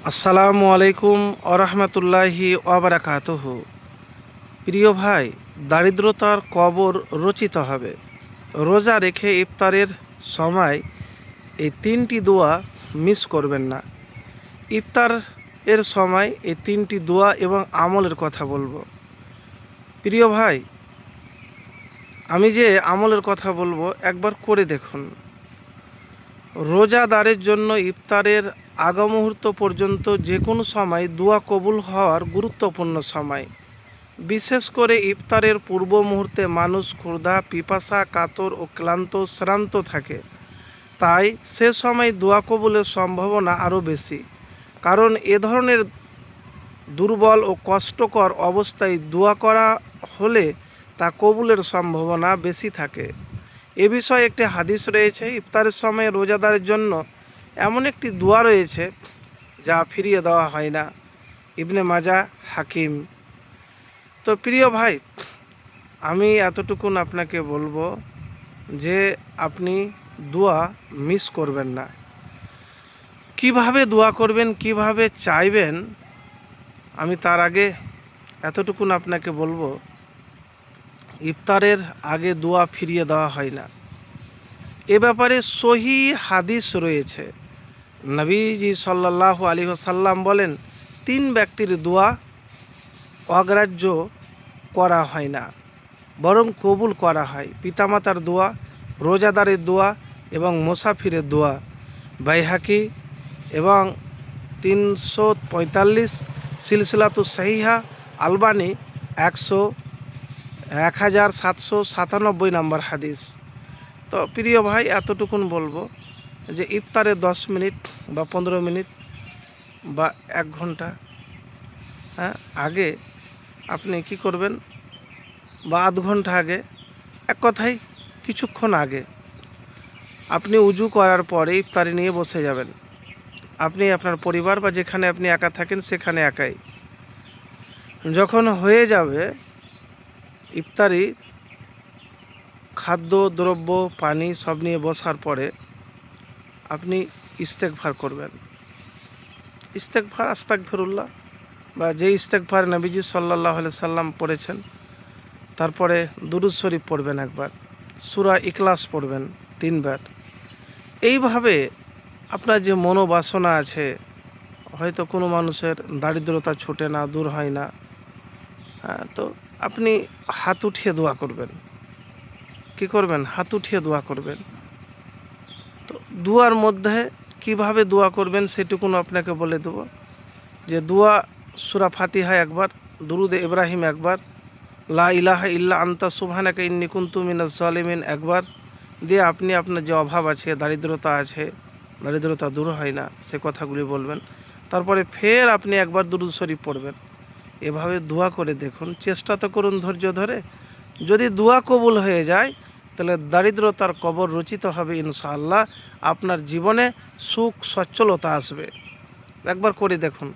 আসসালামু আলাইকুম আরহামতুল্লাহি ওয়াবারাকাতুহু। প্রিয় ভাই, দারিদ্রতার কবর রচিত হবে। রোজা রেখে ইফতারের সময় এই তিনটি দোয়া মিস করবেন না। ইফতার এর সময় এই তিনটি দোয়া এবং আমলের কথা বলবো। প্রিয় ভাই, আমি যে আমলের কথা বলবো একবার করে দেখুন। রোজাদারের জন্য ইফতারের আগ মুহূর্ত পর্যন্ত যে কোনো সময় দোয়া কবুল হওয়ার গুরুত্বপূর্ণ সময়। বিশেষ করে ইফতারের পূর্ব মুহূর্তে মানুষ ক্ষুধা, পিপাসা, কাতর ও শ্রান্ত থাকে। তাই সে সময় দোয়া কবুলের সম্ভাবনা আরও বেশি। কারণ এ ধরনের দুর্বল ও কষ্টকর অবস্থায় দোয়া করা হলে তা কবুলের সম্ভাবনা বেশি থাকে। এ বিষয়ে একটি হাদিস রয়েছে, ইফতারের সময় রোজাদারের জন্য এমন একটি দোয়া রয়েছে যা ফিরিয়ে দেওয়া হয় না। ইবনে মাজা, হাকিম। তো প্রিয় ভাই, আমি এতটুকুন আপনাকে বলবো যে আপনি দোয়া মিস করবেন না। কিভাবে দোয়া করবেন, কিভাবে চাইবেন, আমি তার আগে এতটুকুন আপনাকে বলবো, ইফতারের আগে দোয়া ফিরিয়ে দেওয়া হয় না। এ ব্যাপারে সহি হাদিস রয়েছে। নবীজি সাল্লাল্লাহু আলাইহি ওয়াসাল্লাম বলেন, 3 ব্যক্তির দোয়া অগ্রাহ্য করা হয় না, বরং কবুল করা হয়। পিতামাতার দোয়া, রোজাদারের দোয়া এবং মুসাফিরের দোয়া। বাইহাকি এবং 345 সিলসিলাতুস সহিহা, আলবানি 1797 নম্বর হাদিস। তো প্রিয় ভাই, এতটুকুন বলবো যে ইফতারে 10 মিনিট বা 15 মিনিট বা 1 ঘন্টা আগে আপনি কি করবেন, বা আধ ঘন্টা আগে, এক কথায় কিছুক্ষণ আগে আপনি উজু করার পরে ইফতারি নিয়ে বসে যাবেন। আপনি, আপনার পরিবার বা যেখানে আপনি একা থাকেন সেখানে একাই। যখন হয়ে যাবে ইফতারি, খাদ্য দ্রব্য পানি সব নিয়ে বসার পরে আপনি ইস্তেগফার করবেন। ইস্তেগফার, আস্তাগফিরুল্লাহ, বা যে ইস্তেগফার নবীজি সাল্লাল্লাহু আলাইহি সাল্লাম পড়েছেন। তারপরে দুরূদ শরীফ পড়বেন একবার, সূরা ইখলাস পড়বেন 3 বার। এইভাবে আপনার যে মনোবাসনা আছে, হয়তো কোনো মানুষের দারিদ্রতা ছোটে না, দূর হয় না, তো আপনি হাত উঠিয়ে দোয়া করবেন। কি করবেন? হাত উঠিয়ে দোয়া করবেন। তো দোয়ার মধ্যে কিভাবে দোয়া করবেন সেটুকুন আপনাকে বলে দেব। যে দোয়া, সূরা ফাতিহা একবার, দুরুদে ইব্রাহিম একবার, লা ইলাহা ইল্লা আনতা সুবহানাকা ইন্নী কুনতু মিনাজ জালিমিন একবার দিয়ে আপনি আপনার যে অভাব আছে, দারিদ্রতা আছে, দারিদ্রতা দূর হয় না, সে কথাগুলি বলবেন। তারপরে ফের আপনি একবার দুরূদ শরীফ পড়বেন। এভাবে দোয়া করে দেখুন, চেষ্টা তো করুন ধৈর্য ধরে। যদি দোয়া কবুল হয়ে যায় তাহলে দারিদ্রতার কবর রচিত হবে ইনশাআল্লাহ। আপনার জীবনে সুখ সচ্ছলতা আসবে। একবার করে দেখুন।